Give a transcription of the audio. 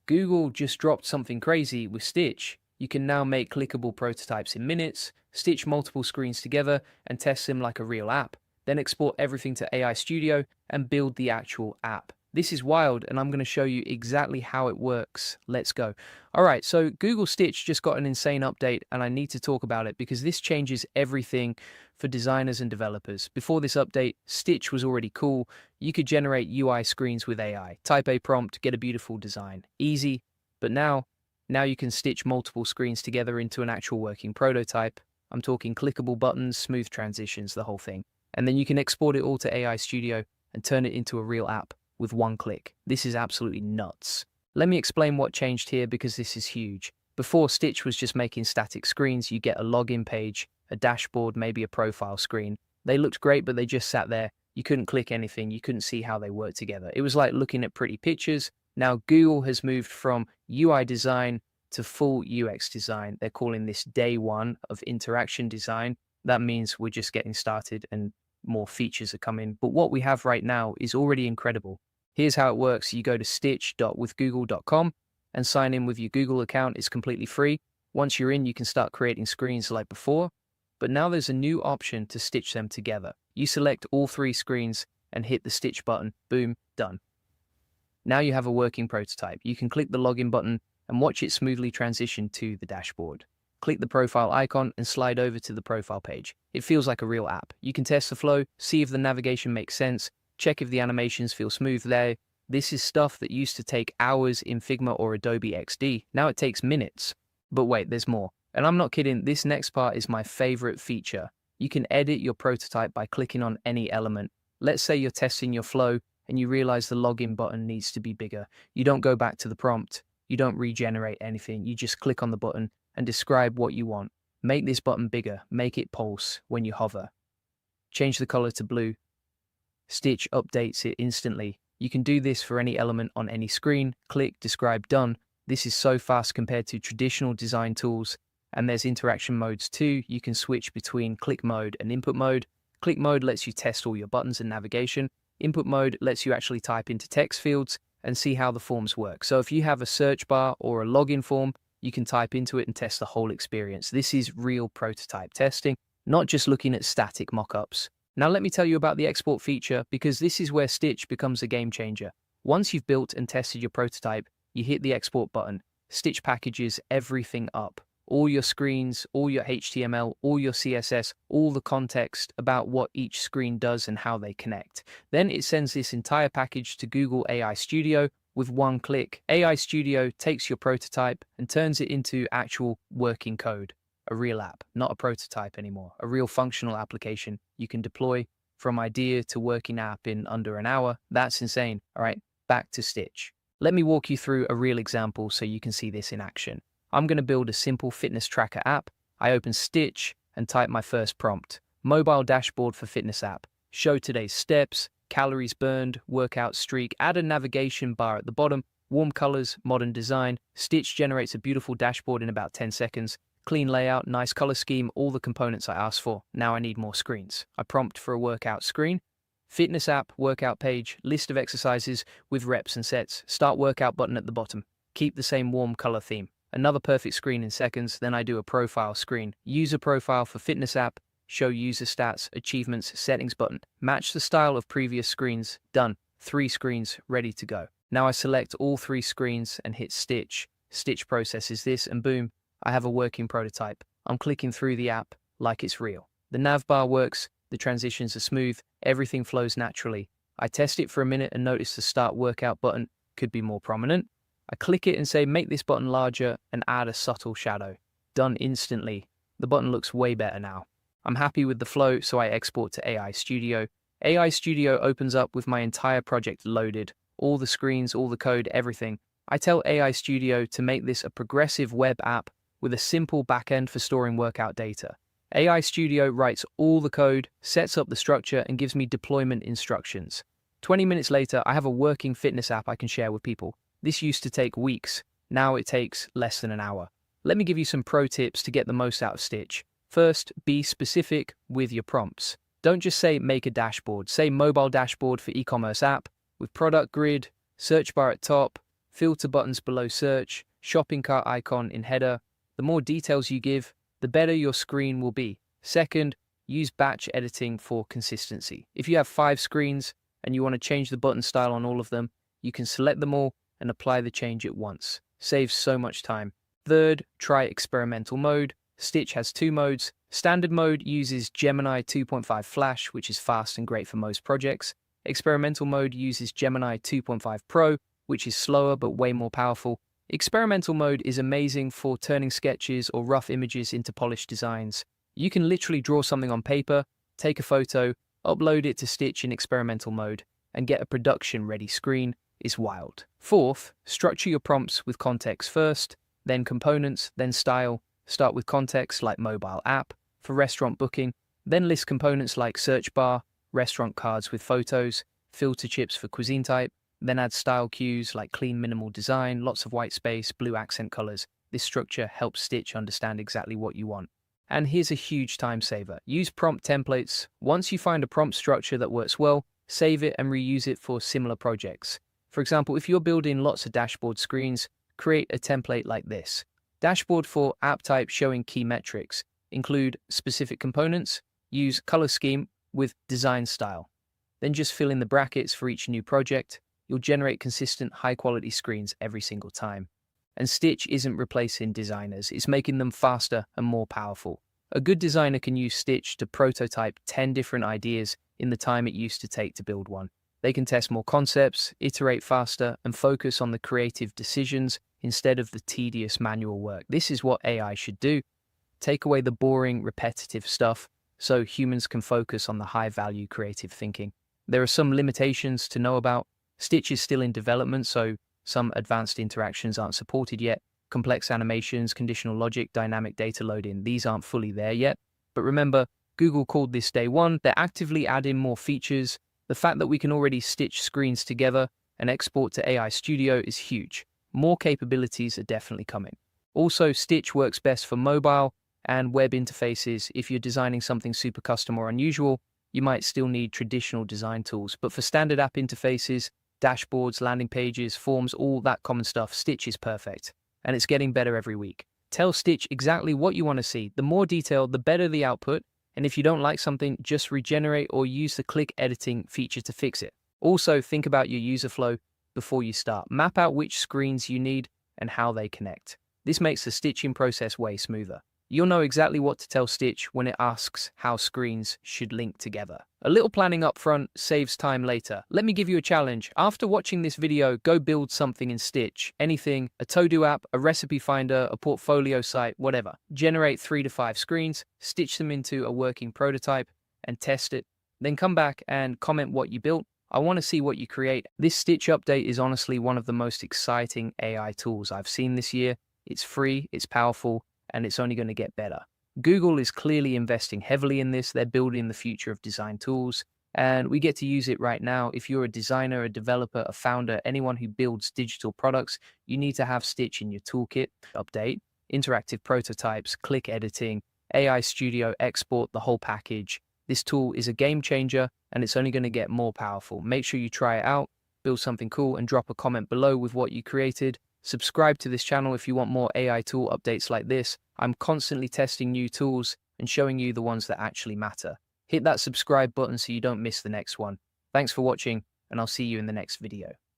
Google just dropped something crazy with Stitch. You can now make clickable prototypes in minutes, stitch multiple screens together, and test them like a real app. Then export everything to AI Studio and build the actual app. This is wild, and I'm going to show you exactly how it works. Let's go. All right, so Google Stitch just got an insane update, and I need to talk about it because this changes everything for designers and developers. Before this update, Stitch was already cool. You could generate UI screens with AI, type a prompt, get a beautiful design. Easy, but now you can stitch multiple screens together into an actual working prototype. I'm talking clickable buttons, smooth transitions, the whole thing. And then you can export it all to AI Studio and turn it into a real app with one click. This is absolutely nuts. Let me explain what changed here because this is huge. Before, Stitch was just making static screens. You get a login page, a dashboard, maybe a profile screen. They looked great, but they just sat there. You couldn't click anything. You couldn't see how they worked together. It was like looking at pretty pictures. Now, Google has moved from UI design to full UX design. They're calling this day one of interaction design. That means we're just getting started and more features are coming. But what we have right now is already incredible. Here's how it works. You go to stitch.withgoogle.com and sign in with your Google account. It's completely free. Once you're in, you can start creating screens like before. But now there's a new option to stitch them together. You select all three screens and hit the stitch button. Boom, done. Now you have a working prototype. You can click the login button and watch it smoothly transition to the dashboard. Click the profile icon and slide over to the profile page. It feels like a real app. You can test the flow, see if the navigation makes sense, check if the animations feel smooth there. This is stuff that used to take hours in Figma or Adobe XD. Now it takes minutes. But wait, there's more. And I'm not kidding, this next part is my favorite feature. You can edit your prototype by clicking on any element. Let's say you're testing your flow and you realize the login button needs to be bigger. You don't go back to the prompt. You don't regenerate anything. You just click on the button and describe what you want. Make this button bigger. Make it pulse when you hover. Change the color to blue. Stitch updates it instantly. You can do this for any element on any screen. Click, describe, done. This is so fast compared to traditional design tools. And there's interaction modes too. You can switch between click mode and input mode. Click mode lets you test all your buttons and navigation. Input mode lets you actually type into text fields and see how the forms work. So if you have a search bar or a login form, you can type into it and test the whole experience. This is real prototype testing, not just looking at static mockups. Now let me tell you about the export feature because this is where Stitch becomes a game changer. Once you've built and tested your prototype, you hit the export button. Stitch packages everything up. All your screens, all your HTML, all your CSS, all the context about what each screen does and how they connect. Then it sends this entire package to Google AI Studio with one click. AI Studio takes your prototype and turns it into actual working code, a real app, not a prototype anymore, a real functional application you can deploy from idea to working app in under an hour. That's insane. All right, back to Stitch. Let me walk you through a real example so you can see this in action. I'm going to build a simple fitness tracker app. I open Stitch and type my first prompt. Mobile dashboard for fitness app. Show today's steps, calories burned, workout streak, add a navigation bar at the bottom, warm colors, modern design. Stitch generates a beautiful dashboard in about 10 seconds. Clean layout, nice color scheme, all the components I asked for. Now I need more screens. I prompt for a workout screen. Fitness app, workout page, list of exercises with reps and sets. Start workout button at the bottom. Keep the same warm color theme. Another perfect screen in seconds, then I do a profile screen. User profile for fitness app, show user stats, achievements, settings button. Match the style of previous screens, done. 3 screens, ready to go. Now I select all 3 screens and hit Stitch. Stitch processes this and boom, I have a working prototype. I'm clicking through the app like it's real. The nav bar works, the transitions are smooth, everything flows naturally. I test it for a minute and notice the start workout button could be more prominent. I click it and say, make this button larger and add a subtle shadow. Done instantly. The button looks way better now. I'm happy with the flow, so I export to AI Studio. AI Studio opens up with my entire project loaded. All the screens, all the code, everything. I tell AI Studio to make this a progressive web app with a simple backend for storing workout data. AI Studio writes all the code, sets up the structure, and gives me deployment instructions. 20 minutes later, I have a working fitness app I can share with people. This used to take weeks. Now it takes less than an hour. Let me give you some pro tips to get the most out of Stitch. First, be specific with your prompts. Don't just say make a dashboard. Say mobile dashboard for e-commerce app with product grid, search bar at top, filter buttons below search, shopping cart icon in header. The more details you give, the better your screen will be. Second, use batch editing for consistency. If you have 5 screens and you want to change the button style on all of them, you can select them all and apply the change at once. Saves so much time. Third, try experimental mode. Stitch has 2 modes. Standard mode uses Gemini 2.5 Flash, which is fast and great for most projects. Experimental mode uses Gemini 2.5 Pro, which is slower but way more powerful. Experimental mode is amazing for turning sketches or rough images into polished designs. You can literally draw something on paper, take a photo, upload it to Stitch in experimental mode, and get a production-ready screen. Is wild. Fourth, structure your prompts with context first, then components, then style. Start with context like mobile app for restaurant booking, then list components like search bar, restaurant cards with photos, filter chips for cuisine type, then add style cues like clean minimal design, lots of white space, blue accent colors. This structure helps Stitch understand exactly what you want. And here's a huge time saver. Use prompt templates. Once you find a prompt structure that works well, save it and reuse it for similar projects. For example, if you're building lots of dashboard screens, create a template like this. Dashboard for app type showing key metrics. Include specific components. Use color scheme with design style. Then just fill in the brackets for each new project. You'll generate consistent, high-quality screens every single time. And Stitch isn't replacing designers, it's making them faster and more powerful. A good designer can use Stitch to prototype 10 different ideas in the time it used to take to build one. They can test more concepts, iterate faster, and focus on the creative decisions instead of the tedious manual work. This is what AI should do. Take away the boring, repetitive stuff so humans can focus on the high-value creative thinking. There are some limitations to know about. Stitch is still in development, so some advanced interactions aren't supported yet. Complex animations, conditional logic, dynamic data loading, these aren't fully there yet. But remember, Google called this day one. They're actively adding more features. The fact that we can already stitch screens together and export to AI Studio is huge. More capabilities are definitely coming. Also, Stitch works best for mobile and web interfaces. If you're designing something super custom or unusual, you might still need traditional design tools. But for standard app interfaces, dashboards, landing pages, forms, all that common stuff, Stitch is perfect. And it's getting better every week. Tell Stitch exactly what you want to see. The more detail, the better the output. And if you don't like something, just regenerate or use the click editing feature to fix it. Also, think about your user flow before you start. Map out which screens you need and how they connect. This makes the stitching process way smoother. You'll know exactly what to tell Stitch when it asks how screens should link together. A little planning up front saves time later. Let me give you a challenge. After watching this video, go build something in Stitch. Anything, a to-do app, a recipe finder, a portfolio site, whatever. Generate 3 to 5 screens, stitch them into a working prototype, and test it. Then come back and comment what you built. I want to see what you create. This Stitch update is honestly one of the most exciting AI tools I've seen this year. It's free, it's powerful, and it's only going to get better. Google is clearly investing heavily in this. They're building the future of design tools, and we get to use it right now. If you're a designer, a developer, a founder, anyone who builds digital products, you need to have Stitch in your toolkit. Update, interactive prototypes, click editing, AI Studio export, the whole package. This tool is a game changer, and it's only going to get more powerful. Make sure you try it out, build something cool, and drop a comment below with what you created. Subscribe to this channel if you want more AI tool updates like this. I'm constantly testing new tools and showing you the ones that actually matter. Hit that subscribe button so you don't miss the next one. Thanks for watching, and I'll see you in the next video.